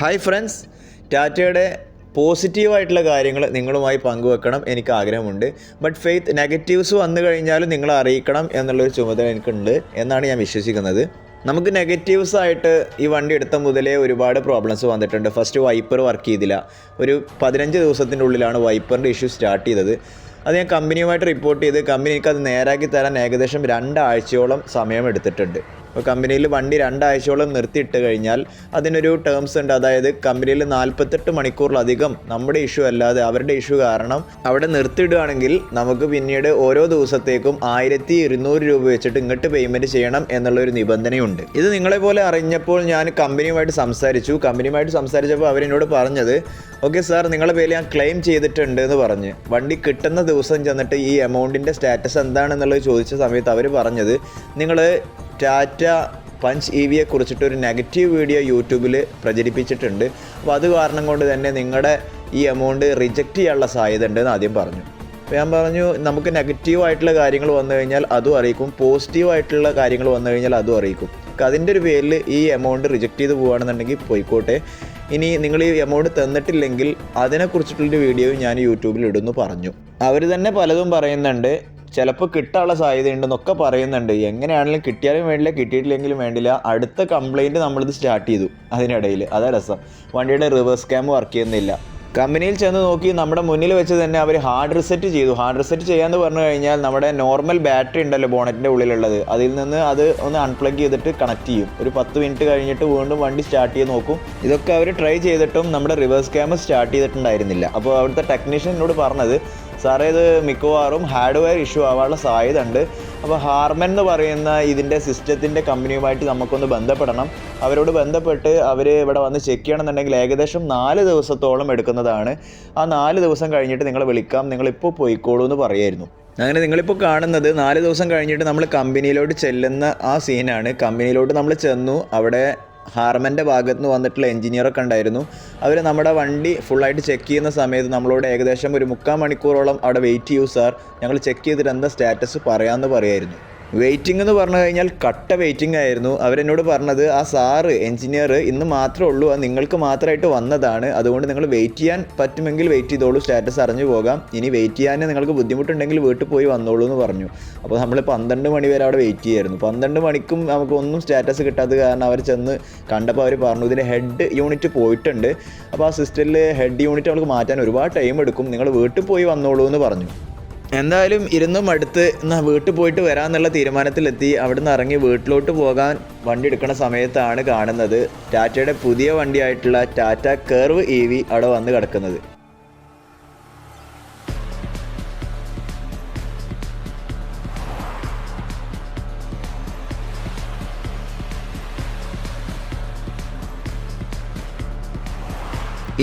Hi friends, ടാറ്റയുടെ പോസിറ്റീവായിട്ടുള്ള കാര്യങ്ങൾ നിങ്ങളുമായി പങ്കുവെക്കണം എനിക്ക് ആഗ്രഹമുണ്ട്. ബട്ട് ഫെയ്ത്ത് നെഗറ്റീവ്സ് വന്നു കഴിഞ്ഞാലും നിങ്ങളെ അറിയിക്കണം എന്നുള്ളൊരു ചുമതല എനിക്കുണ്ട് എന്നാണ് ഞാൻ വിശ്വസിക്കുന്നത്. നമുക്ക് നെഗറ്റീവ്സ് ആയിട്ട് ഈ വണ്ടി എടുത്ത മുതലേ ഒരുപാട് പ്രോബ്ലംസ് വന്നിട്ടുണ്ട്. ഫസ്റ്റ് വൈപ്പർ വർക്ക് ചെയ്തില്ല. ഒരു 15 ദിവസത്തിൻ്റെ ഉള്ളിലാണ് വൈപ്പറിൻ്റെ ഇഷ്യൂ സ്റ്റാർട്ട് ചെയ്തത്. അത് ഞാൻ കമ്പനിയുമായിട്ട് റിപ്പോർട്ട് ചെയ്ത് കമ്പനി എനിക്കത് നേരാക്കി തരാൻ ഏകദേശം 2 ആഴ്ചയോളം സമയം എടുത്തിട്ടുണ്ട്. അപ്പോൾ കമ്പനിയിൽ വണ്ടി 2 ആഴ്ചയോളം നിർത്തിയിട്ട് കഴിഞ്ഞാൽ അതിനൊരു ടേംസ് ഉണ്ട്. അതായത് കമ്പനിയിൽ 48 മണിക്കൂറിലധികം നമ്മുടെ ഇഷ്യൂ അല്ലാതെ അവരുടെ ഇഷ്യൂ കാരണം അവിടെ നിർത്തിയിടുകയാണെങ്കിൽ നമുക്ക് പിന്നീട് ഓരോ ദിവസത്തേക്കും 1200 രൂപ വെച്ചിട്ട് ഇങ്ങോട്ട് പേയ്മെൻറ്റ് ചെയ്യണം എന്നുള്ളൊരു നിബന്ധനയുണ്ട്. ഇത് നിങ്ങളെ പോലെ അറിഞ്ഞപ്പോൾ ഞാൻ കമ്പനിയുമായിട്ട് സംസാരിച്ചപ്പോൾ അവരെന്നോട് പറഞ്ഞത്, ഓക്കെ സാർ, നിങ്ങളുടെ പേരിൽ ഞാൻ ക്ലെയിം ചെയ്തിട്ടുണ്ട് എന്ന് പറഞ്ഞ് വണ്ടി കിട്ടുന്ന ദിവസം ചെന്നിട്ട് ഈ എമൗണ്ടിൻ്റെ സ്റ്റാറ്റസ് എന്താണെന്നുള്ളത് ചോദിച്ച സമയത്ത് അവർ പറഞ്ഞത്, നിങ്ങൾ ടാറ്റ പഞ്ച് EVയെ കുറിച്ചിട്ടൊരു നെഗറ്റീവ് വീഡിയോ യൂട്യൂബിൽ പ്രചരിപ്പിച്ചിട്ടുണ്ട്, അപ്പോൾ അത് കാരണം കൊണ്ട് തന്നെ നിങ്ങളുടെ ഈ എമൗണ്ട് റിജക്റ്റ് ചെയ്യാനുള്ള സാധ്യത ഉണ്ടെന്ന് ആദ്യം പറഞ്ഞു. അപ്പോൾ ഞാൻ പറഞ്ഞു, നമുക്ക് നെഗറ്റീവായിട്ടുള്ള കാര്യങ്ങൾ വന്നു കഴിഞ്ഞാൽ അതും അറിയിക്കും, പോസിറ്റീവായിട്ടുള്ള കാര്യങ്ങൾ വന്നു കഴിഞ്ഞാൽ അതും അറിയിക്കും. അതിൻ്റെ ഒരു പേരിൽ ഈ എമൗണ്ട് റിജക്റ്റ് ചെയ്ത് പോവുകയാണെന്നുണ്ടെങ്കിൽ പോയിക്കോട്ടെ. ഇനി നിങ്ങൾ ഈ എമൗണ്ട് തന്നിട്ടില്ലെങ്കിൽ അതിനെക്കുറിച്ചിട്ടുള്ളൊരു വീഡിയോ ഞാൻ യൂട്യൂബിൽ ഇടുന്നു പറഞ്ഞു. അവർ തന്നെ പലതും പറയുന്നുണ്ട്, ചിലപ്പോൾ കിട്ടാനുള്ള സാധ്യതയുണ്ടെന്നൊക്കെ പറയുന്നുണ്ട്. എങ്ങനെയാണെങ്കിലും കിട്ടിയാലും വേണ്ടില്ല, കിട്ടിയിട്ടില്ലെങ്കിലും വേണ്ടില്ല, അടുത്ത കംപ്ലയിൻറ്റ് നമ്മളിത് സ്റ്റാർട്ട് ചെയ്തു. അതിനിടയിൽ അതാ രസം, വണ്ടിയുടെ റിവേഴ്സ് ക്യാം വർക്ക് ചെയ്യുന്നില്ല. കമ്പനിയിൽ ചെന്ന് നോക്കി നമ്മുടെ മുന്നിൽ വെച്ച് തന്നെ അവർ ഹാർഡ് റിസെറ്റ് ചെയ്തു. ഹാർഡ് റിസെറ്റ് ചെയ്യാമെന്ന് പറഞ്ഞു കഴിഞ്ഞാൽ നമ്മുടെ നോർമൽ ബാറ്ററി ഉണ്ടല്ലോ ബോണറ്റിൻ്റെ ഉള്ളിലുള്ളത്, അതിൽ നിന്ന് അത് ഒന്ന് അൺപ്ലഗ് ചെയ്തിട്ട് കണക്ട് ചെയ്യും. ഒരു 10 മിനിറ്റ് കഴിഞ്ഞിട്ട് വീണ്ടും വണ്ടി സ്റ്റാർട്ട് ചെയ്ത് നോക്കും. ഇതൊക്കെ അവർ ട്രൈ ചെയ്തിട്ടും നമ്മുടെ റിവേഴ്സ് ക്യാം സ്റ്റാർട്ട് ചെയ്തിട്ടുണ്ടായിരുന്നില്ല. അപ്പോൾ അവിടുത്തെ ടെക്നീഷ്യൻ എന്നോട് പറഞ്ഞത്, സാറേ, ഇത് മിക്കവാറും ഹാർഡ്വെയർ ഇഷ്യൂ ആവാനുള്ള സാധ്യത ഉണ്ട്. അപ്പോൾ ഹാർമൻ എന്ന് പറയുന്ന ഇതിൻ്റെ സിസ്റ്റത്തിൻ്റെ കമ്പനിയുമായിട്ട് നമുക്കൊന്ന് ബന്ധപ്പെടണം. അവരോട് ബന്ധപ്പെട്ട് അവർ ഇവിടെ വന്ന് ചെക്ക് ചെയ്യണമെന്നുണ്ടെങ്കിൽ ഏകദേശം 4 ദിവസത്തോളം എടുക്കുന്നതാണ്. ആ 4 ദിവസം കഴിഞ്ഞിട്ട് നിങ്ങളെ വിളിക്കാം, നിങ്ങളിപ്പോൾ പോയിക്കോളൂ എന്ന് പറയായിരുന്നു. അങ്ങനെ നിങ്ങളിപ്പോൾ കാണുന്നത് 4 ദിവസം കഴിഞ്ഞിട്ട് നമ്മൾ കമ്പനിയിലോട്ട് ചെല്ലുന്ന ആ സീനാണ്. കമ്പനിയിലോട്ട് നമ്മൾ ചെന്നു. അവിടെ ഹാർമൻ്റെ ഭാഗത്ത് നിന്ന് വന്നിട്ടുള്ള എഞ്ചിനീയറൊക്കെ ഉണ്ടായിരുന്നു. അവർ നമ്മുടെ വണ്ടി ഫുള്ളായിട്ട് ചെക്ക് ചെയ്യുന്ന സമയത്ത് നമ്മളോട് ഏകദേശം ഒരു 3/4 മണിക്കൂറോളം അവിടെ വെയിറ്റ് ചെയ്യൂ സാർ, ഞങ്ങൾ ചെക്ക് ചെയ്തിട്ട് എന്താ സ്റ്റാറ്റസ് പറയാമെന്ന് പറയായിരുന്നു. വെയിറ്റിംഗ് എന്ന് പറഞ്ഞു കഴിഞ്ഞാൽ കട്ട വെയിറ്റിംഗ് ആയിരുന്നു. അവരെന്നോട് പറഞ്ഞത്, ആ സാറ് എഞ്ചിനീയർ ഇന്ന് മാത്രമേ ഉള്ളൂ, അത് നിങ്ങൾക്ക് മാത്രമായിട്ട് വന്നതാണ്, അതുകൊണ്ട് നിങ്ങൾ വെയിറ്റ് ചെയ്യാൻ പറ്റുമെങ്കിൽ വെയിറ്റ് ചെയ്തോളൂ, സ്റ്റാറ്റസ് അറിഞ്ഞു പോകാം, ഇനി വെയിറ്റ് ചെയ്യാൻ നിങ്ങൾക്ക് ബുദ്ധിമുട്ടുണ്ടെങ്കിൽ വീട്ടിൽ പോയി വന്നോളൂ എന്ന് പറഞ്ഞു. അപ്പോൾ നമ്മൾ 12 മണി വരെ അവിടെ വെയിറ്റ് ചെയ്യായിരുന്നു. 12 മണിക്കും നമുക്ക് ഒന്നും സ്റ്റാറ്റസ് കിട്ടാത്തത് കാരണം അവർ ചെന്ന് കണ്ടപ്പോൾ അവർ പറഞ്ഞു, ഇതിൻ്റെ ഹെഡ് യൂണിറ്റ് പോയിട്ടുണ്ട്, അപ്പോൾ ആ സിസ്റ്റത്തിൽ ഹെഡ് യൂണിറ്റ് നമുക്ക് മാറ്റാൻ ഒരുപാട് ടൈം എടുക്കും, നിങ്ങൾ വീട്ടിൽ പോയി വന്നോളൂ എന്ന് പറഞ്ഞു. എന്തായാലും ഇരുന്നും അടുത്ത് എന്നാൽ വീട്ടിൽ പോയിട്ട് വരാമെന്നുള്ള തീരുമാനത്തിലെത്തി. അവിടുന്ന് ഇറങ്ങി വീട്ടിലോട്ട് പോകാൻ വണ്ടി എടുക്കുന്ന സമയത്താണ് കാണുന്നത് ടാറ്റയുടെ പുതിയ വണ്ടിയായിട്ടുള്ള ടാറ്റ കർവ് EV അവിടെ വന്ന് കിടക്കുന്നത്.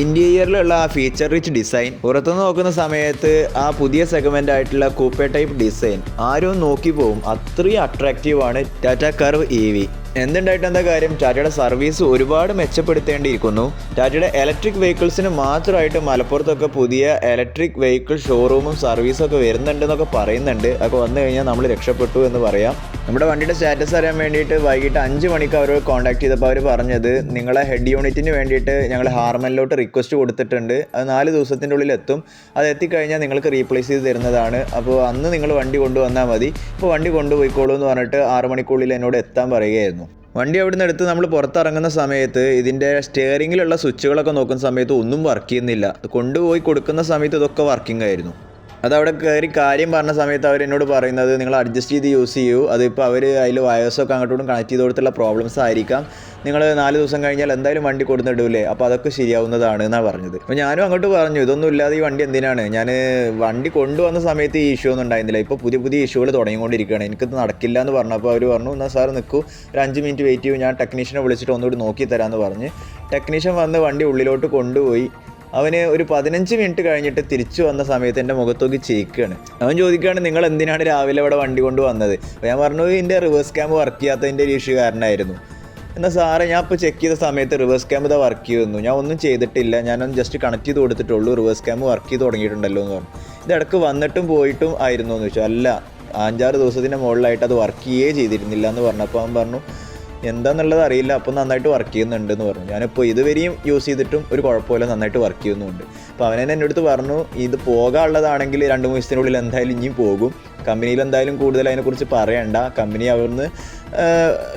ഇൻറ്റീരിയറിലുള്ള ആ ഫീച്ചർ റിച്ച് ഡിസൈൻ, പുറത്തുനിന്ന് നോക്കുന്ന സമയത്ത് ആ പുതിയ സെഗ്മെൻ്റ് ആയിട്ടുള്ള കൂപ്പേ ടൈപ്പ് ഡിസൈൻ ആരും നോക്കി പോകും. അത്രയും അട്രാക്റ്റീവാണ് ടാറ്റ കർവ് EV. എന്തുണ്ടായിട്ട് എന്താ കാര്യം, ടാറ്റയുടെ സർവീസ് ഒരുപാട് മെച്ചപ്പെടുത്തേണ്ടിയിരിക്കുന്നു. ടാറ്റയുടെ ഇലക്ട്രിക് വെഹിക്കിൾസിന് മാത്രമായിട്ട് മലപ്പുറത്തൊക്കെ പുതിയ ഇലക്ട്രിക് വെഹിക്കിൾ ഷോറൂമും സർവീസൊക്കെ വരുന്നുണ്ടെന്നൊക്കെ പറയുന്നുണ്ട്. അതൊക്കെ വന്നു കഴിഞ്ഞാൽ നമ്മൾ രക്ഷപ്പെട്ടു എന്ന് പറയാം. നമ്മുടെ വണ്ടിയുടെ സ്റ്റാറ്റസ് അറിയാൻ വേണ്ടിയിട്ട് വൈകിട്ട് 5 മണിക്ക് അവരോട് കോൺടാക്ട് ചെയ്തപ്പോൾ അവർ പറഞ്ഞത്, നിങ്ങളെ ഹെഡ് യൂണിറ്റിന് വേണ്ടിയിട്ട് ഞങ്ങൾ ഹാർമനിലോട്ട് റിക്വസ്റ്റ് കൊടുത്തിട്ടുണ്ട്, അത് 4 ദിവസത്തിൻ്റെ ഉള്ളിൽ എത്തും, അത് എത്തിക്കഴിഞ്ഞാൽ നിങ്ങൾക്ക് റീപ്ലേസ് ചെയ്ത് തരുന്നതാണ്, അപ്പോൾ അന്ന് നിങ്ങൾ വണ്ടി കൊണ്ടുവന്നാൽ മതി, ഇപ്പോൾ വണ്ടി കൊണ്ടുപോയിക്കോളൂ എന്ന് പറഞ്ഞിട്ട് 6 മണിക്കുള്ളിൽ എന്നോട് എത്താൻ പറയുകയായിരുന്നു. വണ്ടി അവിടെ നിന്ന് എടുത്ത് നമ്മൾ പുറത്തിറങ്ങുന്ന സമയത്ത് ഇതിൻ്റെ സ്റ്റിയറിങ്ങിലുള്ള സ്വിച്ചുകളൊക്കെ നോക്കുന്ന സമയത്ത് ഒന്നും വർക്ക് ചെയ്യുന്നില്ല. കൊണ്ടുപോയി കൊടുക്കുന്ന സമയത്ത് ഇതൊക്കെ വർക്കിംഗ് ആയിരുന്നു. അതവിടെ കയറി കാര്യം പറഞ്ഞ സമയത്ത് അവരെന്നോട് പറയുന്നത്, നിങ്ങൾ അഡ്ജസ്റ്റ് ചെയ്ത് യൂസ് ചെയ്യൂ, അതിപ്പോൾ അവർ അതിൽ വയേഴ്സൊക്കെ അങ്ങോട്ടും കണക്ട് ചെയ്ത് കൊടുത്തുള്ള പ്രോബ്ലംസ് ആയിരിക്കാം, നിങ്ങൾ 4 ദിവസം കഴിഞ്ഞാൽ എന്തായാലും വണ്ടി കൊടുത്തിടൂലേ, അപ്പോൾ അതൊക്കെ ശരിയാവുന്നതാണ് എന്നാണ് പറഞ്ഞത്. അപ്പോൾ ഞാനും അങ്ങോട്ട് പറഞ്ഞു, ഇതൊന്നും ഇല്ലാതെ ഈ വണ്ടി എന്തിനാണ്, ഞാൻ വണ്ടി കൊണ്ടുവന്ന സമയത്ത് ഈ ഇഷ്യൂ ഒന്നും ഉണ്ടായിരുന്നില്ല, ഇപ്പോൾ പുതിയ ഇഷ്യൂകൾ തുടങ്ങിക്കൊണ്ടിരിക്കുകയാണ്, എനിക്കിത് നടക്കില്ല എന്ന് പറഞ്ഞപ്പോൾ അവർ പറഞ്ഞു, എന്നാൽ സാർ നിൽക്കൂ, ഒരു 5 മിനിറ്റ് വെയിറ്റ് ചെയ്യൂ, ഞാൻ ടെക്നീഷ്യനെ വിളിച്ചിട്ട് ഒന്നുകൂടി നോക്കി തരാമെന്ന് പറഞ്ഞ് ടെക്നീഷ്യൻ വന്ന് വണ്ടി ഉള്ളിലോട്ട് കൊണ്ടുപോയി. അവന് ഒരു 15 മിനിറ്റ് കഴിഞ്ഞിട്ട് തിരിച്ചു വന്ന സമയത്ത് എൻ്റെ മുഖത്തോക്കി ചേക്കുകയാണ്. അവൻ ചോദിക്കുകയാണ്, നിങ്ങൾ എന്തിനാണ് രാവിലെ ഇവിടെ വണ്ടി കൊണ്ട് വന്നത്? അപ്പോൾ ഞാൻ പറഞ്ഞു, എൻ്റെ റിവേഴ്സ് ക്യാം വർക്ക് ചെയ്യാത്തതിൻ്റെ ഒരു ഇഷ്യൂ കാരണമായിരുന്നു. എന്നാൽ സാറേ, ഞാൻ ഇപ്പോൾ ചെക്ക് ചെയ്ത സമയത്ത് റിവേഴ്സ് ക്യാം ഇതാ വർക്ക് ചെയ്യുന്നു, ഞാൻ ഒന്നും ചെയ്തിട്ടില്ല, ഞാനൊന്ന് ജസ്റ്റ് കണക്ട് ചെയ്ത് കൊടുത്തിട്ടുള്ളൂ, റിവേഴ്സ് ക്യാം വർക്ക് ചെയ്ത് തുടങ്ങിയിട്ടുണ്ടല്ലോ എന്ന് പറഞ്ഞു. ഇത് ഇടയ്ക്ക് വന്നിട്ടും പോയിട്ടും ആയിരുന്നു എന്ന് ചോദിച്ചു. അല്ല, 5-6 ദിവസത്തിൻ്റെ മുകളിലായിട്ട് അത് വർക്ക് ചെയ്തിരുന്നില്ല എന്ന് പറഞ്ഞപ്പോൾ അവൻ പറഞ്ഞു, എന്താണെന്നുള്ളത് അറിയില്ല. അപ്പോൾ നന്നായിട്ട് വർക്ക് ചെയ്യുന്നുണ്ടെന്ന് പറഞ്ഞു. ഞാനിപ്പോൾ ഇതുവരെയും യൂസ് ചെയ്തിട്ടും ഒരു കുഴപ്പമില്ല, നന്നായിട്ട് വർക്ക് ചെയ്യുന്നുണ്ട്. അപ്പോൾ അവൻ തന്നെ എൻ്റെ അടുത്ത് പറഞ്ഞു ഇത് പോകാനുള്ളതാണെങ്കിൽ 2-3 ദിവസത്തിനുള്ളിൽ എന്തായാലും ഇനിയും പോകും, കമ്പനിയിൽ എന്തായാലും കൂടുതൽ അതിനെക്കുറിച്ച് പറയണ്ട, കമ്പനി അവിടുന്ന്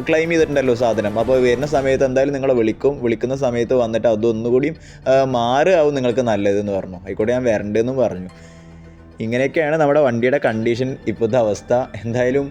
ക്ലെയിം ചെയ്തിട്ടുണ്ടല്ലോ സാധനം, അപ്പോൾ വരുന്ന സമയത്ത് എന്തായാലും നിങ്ങളെ വിളിക്കുന്ന സമയത്ത് വന്നിട്ട് അതൊന്നുകൂടിയും മാറുകയാവും നിങ്ങൾക്ക് നല്ലതെന്ന് പറഞ്ഞു. ആയിക്കോട്ടെ ഞാൻ വരണ്ടെന്നും പറഞ്ഞു. ഇങ്ങനെയൊക്കെയാണ് നമ്മുടെ വണ്ടിയുടെ കണ്ടീഷൻ ഇപ്പോഴത്തെ അവസ്ഥ. എന്തായാലും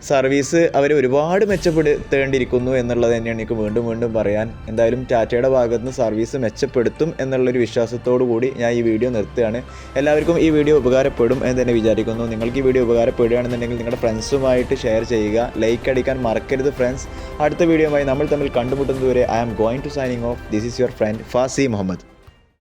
സർവീസ് അവർ ഒരുപാട് മെച്ചപ്പെടുത്തേണ്ടിയിരിക്കുന്നു എന്നുള്ളത് തന്നെയാണ് എനിക്ക് വീണ്ടും പറയാൻ. എന്തായാലും ടാറ്റയുടെ ഭാഗത്ത് നിന്ന് സർവീസ് മെച്ചപ്പെടുത്തും എന്നുള്ളൊരു വിശ്വാസത്തോടു കൂടി ഞാൻ ഈ വീഡിയോ നിർത്തുകയാണ്. എല്ലാവർക്കും ഈ വീഡിയോ ഉപകാരപ്പെടും എന്ന് തന്നെ വിചാരിക്കുന്നു. നിങ്ങൾക്ക് ഈ വീഡിയോ ഉപകാരപ്പെടുകയാണെന്നുണ്ടെങ്കിൽ നിങ്ങളുടെ ഫ്രണ്ട്സുമായിട്ട് ഷെയർ ചെയ്യുക, ലൈക്ക് അടിക്കാൻ മറക്കരുത് ഫ്രണ്ട്സ്. അടുത്ത വീഡിയോയുമായി നമ്മൾ തമ്മിൽ കണ്ടുമുട്ടുന്നതുവരെ I am going to signing off. This is your friend Fasi Muhammad.